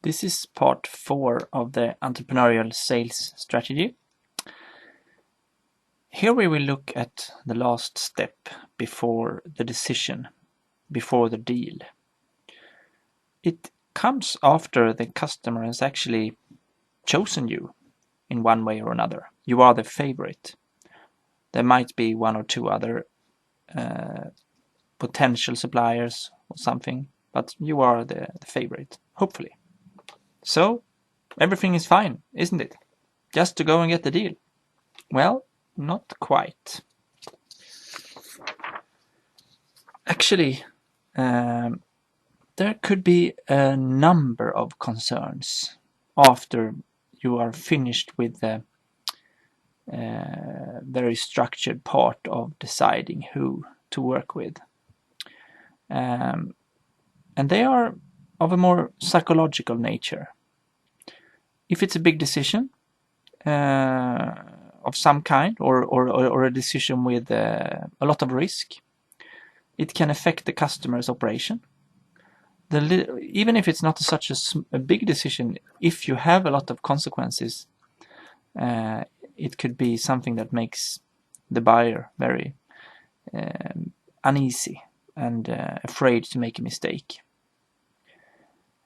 This is part 4 of the entrepreneurial sales strategy. Here we will look at the last step before the decision, before the deal. It comes after the customer has actually chosen you in one way or another. You are the favorite. There might be one or two other potential suppliers or something, but you are the favorite, hopefully. So everything is fine, isn't it? Just to go and get the deal. Well, not quite. Actually, there could be a number of concerns after you are finished with the very structured part of deciding who to work with. And they are of a more psychological nature. If it's a big decision of some kind or a decision with a lot of risk, it can affect the customer's operation. Even if it's not such a big decision, if you have a lot of consequences, it could be something that makes the buyer very uneasy and afraid to make a mistake.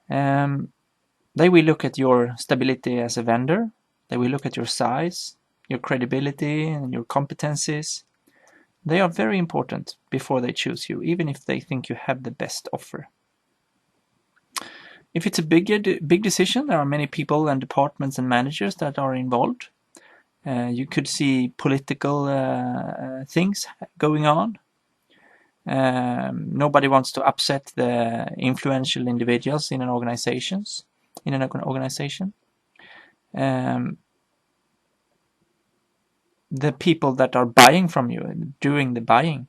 They will look at your stability as a vendor. They will look at your size, your credibility, and your competencies. They are very important before they choose you, even if they think you have the best offer. If it's a big decision, there are many people and departments and managers that are involved. You could see political things going on. Nobody wants to upset the influential individuals in an organization. The people that are buying from you, doing the buying,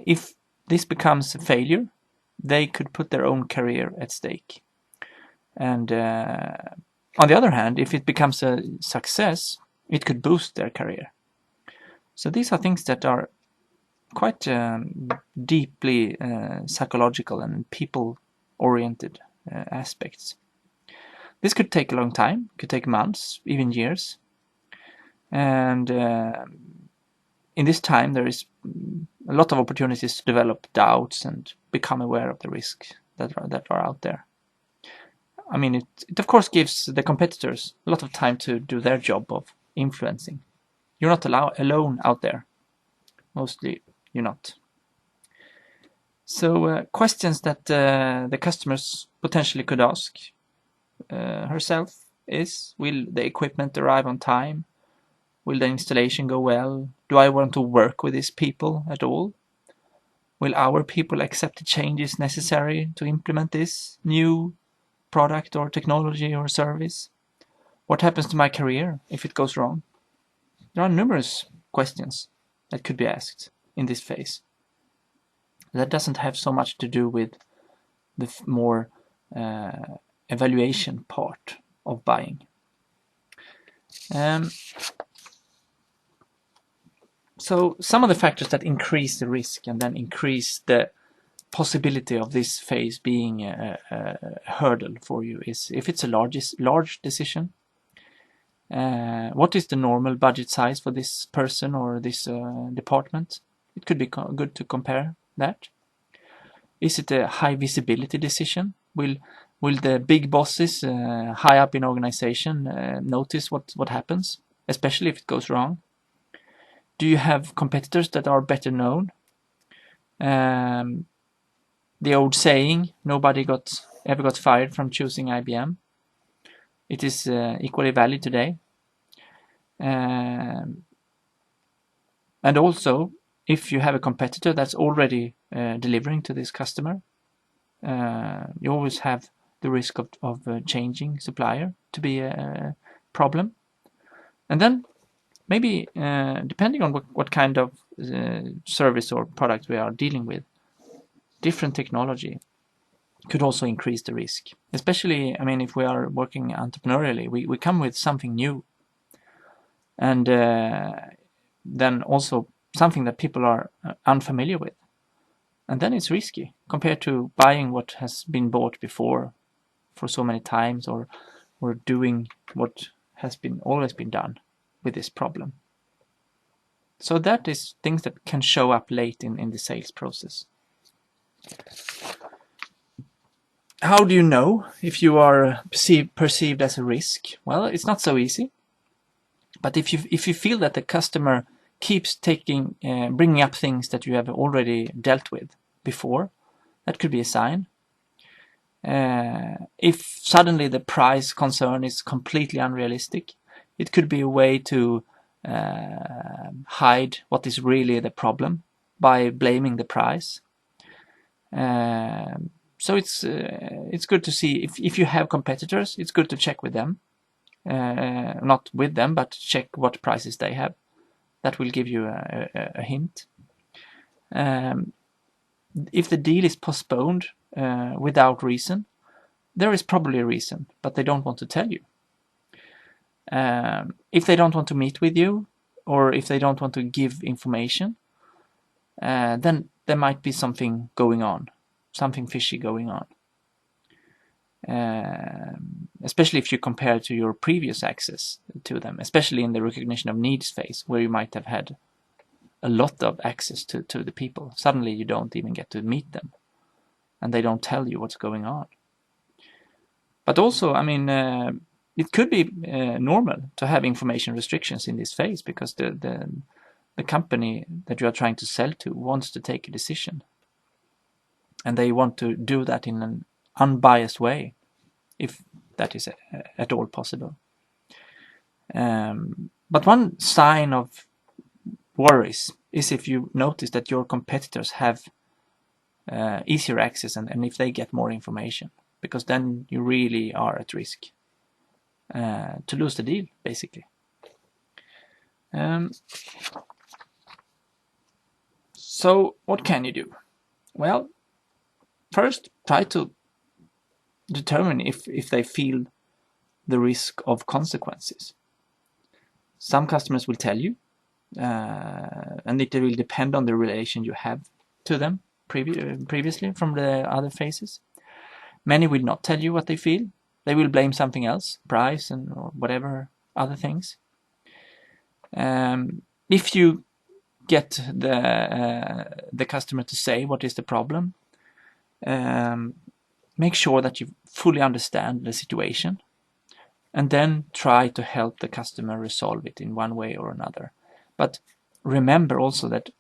if this becomes a failure, they could put their own career at stake. And on the other hand, if it becomes a success, it could boost their career. So these are things that are quite deeply psychological and people-oriented aspects. This could take a long time, could take months, even years. And in this time, there is a lot of opportunities to develop doubts and become aware of the risks that are out there. I mean, it of course gives the competitors a lot of time to do their job of influencing. You're not alone out there. Mostly, you're not. So questions that the customers potentially could ask herself is: will the equipment arrive on time? Will the installation go well? Do I want to work with these people at all? Will our people accept the changes necessary to implement this new product or technology or service? What happens to my career if it goes wrong? There are numerous questions that could be asked in this phase. That doesn't have so much to do with the more evaluation part of buying. So some of the factors that increase the risk and then increase the possibility of this phase being a hurdle for you is if it's a large decision. What is the normal budget size for this person or this department? It could be good to compare that. Is it a high visibility decision? Will the big bosses high up in organization notice what happens, especially if it goes wrong? Do you have competitors that are better known? The old saying, nobody ever got fired from choosing IBM. It is equally valid today. And also, if you have a competitor that's already delivering to this customer, you always have the risk of changing supplier to be a problem. And then maybe depending on what kind of service or product we are dealing with, different technology could also increase the risk. Especially, I mean, if we are working entrepreneurially, we come with something new. And then also something that people are unfamiliar with. And then it's risky compared to buying what has been bought before for so many times, or doing what has always been done with this problem. So that is things that can show up late in the sales process. How do you know if you are perceived as a risk? Well, it's not so easy. But if you feel that the customer keeps bringing up things that you have already dealt with before, that could be a sign. If suddenly the price concern is completely unrealistic, it could be a way to hide what is really the problem by blaming the price. So it's good to see if you have competitors. It's good to check with them, not with them, but check what prices they have. That will give you a hint. If the deal is postponed without reason, there is probably a reason, but they don't want to tell you. If they don't want to meet with you, or if they don't want to give information, then there might be something going on, something fishy going on. Especially if you compare to your previous access to them, especially in the recognition of needs phase, where you might have had a lot of access to the people. Suddenly you don't even get to meet them, and they don't tell you what's going on. But also, I mean, it could be normal to have information restrictions in this phase, because the company that you are trying to sell to wants to take a decision, and they want to do that in an unbiased way, if that is at all possible. But one sign of worries is if you notice that your competitors have easier access, and if they get more information, because then you really are at risk to lose the deal, basically. So what can you do? Well, first try to determine if they feel the risk of consequences. Some customers will tell you, and it will depend on the relation you have to them previously from the other phases. Many will not tell you what they feel. They will blame something else, price and or whatever other things. If you get the customer to say what is the problem, make sure that you fully understand the situation, and then try to help the customer resolve it in one way or another. But remember also that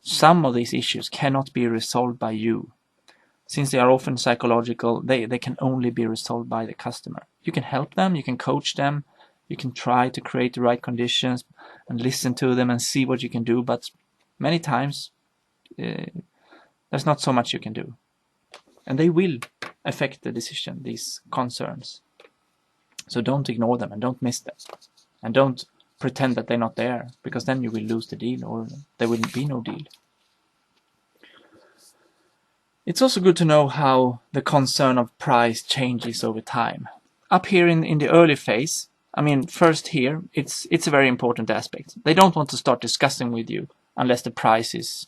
some of these issues cannot be resolved by you. Since they are often psychological, they can only be resolved by the customer. You can help them, you can coach them, you can try to create the right conditions and listen to them and see what you can do, but many times there's not so much you can do. And they will affect the decision, these concerns. So don't ignore them and don't miss them. And don't pretend that they're not there, because then you will lose the deal, or there will be no deal. It's also good to know how the concern of price changes over time. Up here in the early phase, I mean, first here, it's a very important aspect. They don't want to start discussing with you unless the price is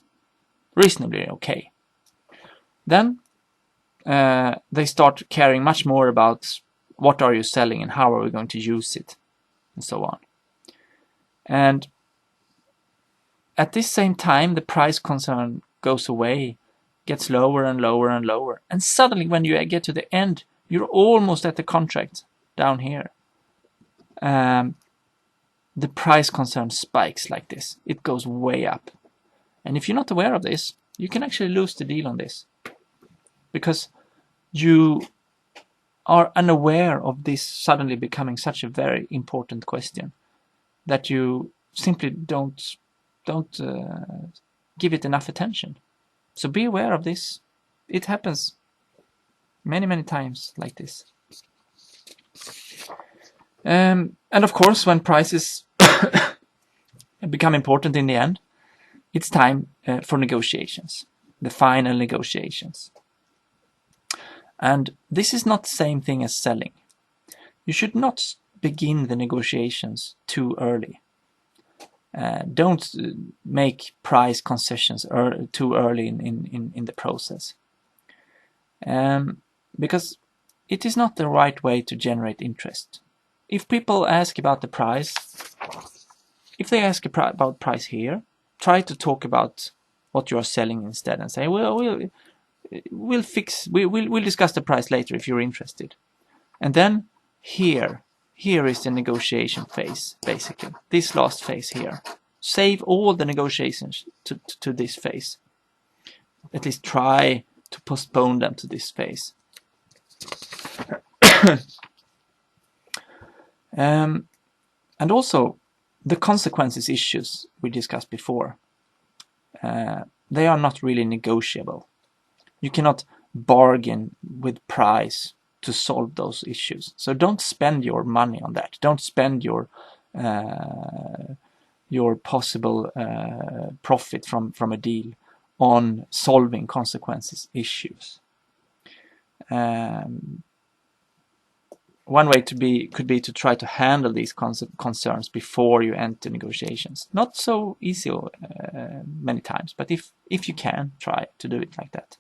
reasonably okay. Then they start caring much more about what are you selling and how are we going to use it, and so on. And at this same time, the price concern goes away, gets lower and lower and lower. And suddenly when you get to the end, you're almost at the contract down here. The price concern spikes like this. It goes way up. And if you're not aware of this, you can actually lose the deal on this, because you are unaware of this suddenly becoming such a very important question that you simply don't give it enough attention. So be aware of this. It happens many times like this. And of course, when prices become important in the end, it's time for negotiations, the final negotiations. And this is not the same thing as selling. You should not begin the negotiations too early. Don't make price concessions too early in the process. Because it is not the right way to generate interest. If people ask about the price, if they ask about price here, try to talk about what you are selling instead and say, well, we'll discuss the price later if you're interested. And then here is the negotiation phase, basically. This last phase here. Save all the negotiations to this phase. At least try to postpone them to this phase. And also, the consequences issues we discussed before, they are not really negotiable. You cannot bargain with price to solve those issues. So don't spend your money on that. Don't spend your possible profit from a deal on solving consequences issues. One way could be to try to handle these concerns before you enter negotiations. Not so easy many times, but if you can, try to do it like that.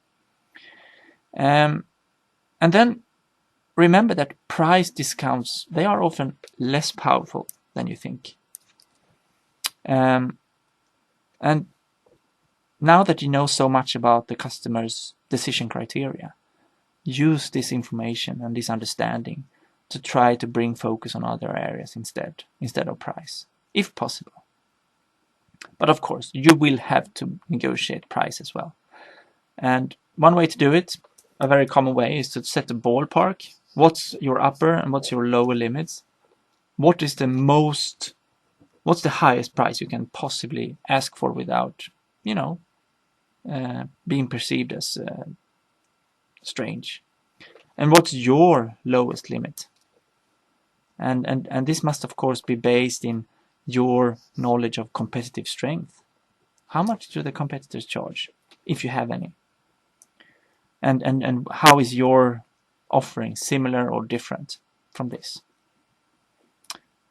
And then remember that price discounts, they are often less powerful than you think. And now that you know so much about the customer's decision criteria, use this information and this understanding to try to bring focus on other areas instead of price, if possible. But of course, you will have to negotiate price as well. And one way to do it, a very common way, is to set a ballpark. What's your upper and what's your lower limits? What's the highest price you can possibly ask for without, being perceived as strange? And what's your lowest limit? And this must of course be based in your knowledge of competitive strength. How much do the competitors charge, if you have any? And how is your offering similar or different from this?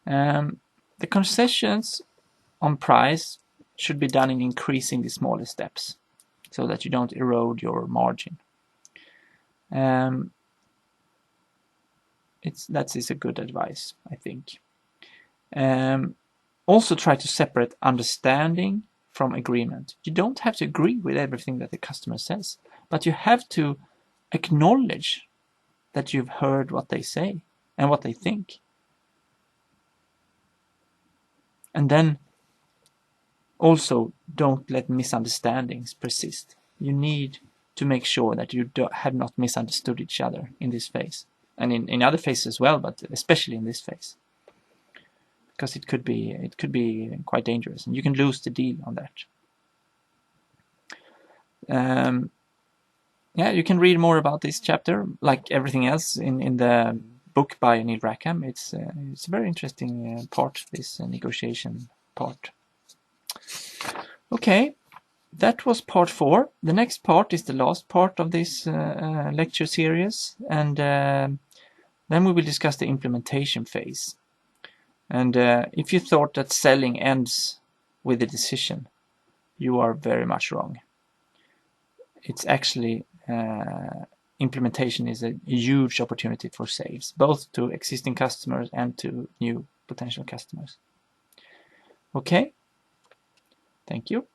The concessions on price should be done in increasing the smaller steps so that you don't erode your margin. That is a good advice, I think. Also try to separate understanding from agreement. You don't have to agree with everything that the customer says, but you have to acknowledge that you've heard what they say and what they think. And then also don't let misunderstandings persist. You need to make sure that you have not misunderstood each other in this phase. And in other phases as well, but especially in this phase. Because it could be quite dangerous, and you can lose the deal on that. You can read more about this chapter, like everything else in the book by Neil Rackham. It's a very interesting part, this negotiation part. Okay, that was part 4. The next part is the last part of this lecture series, and then we will discuss the implementation phase. And if you thought that selling ends with a decision, you are very much wrong. It's actually implementation is a huge opportunity for sales, both to existing customers and to new potential customers. Okay, thank you.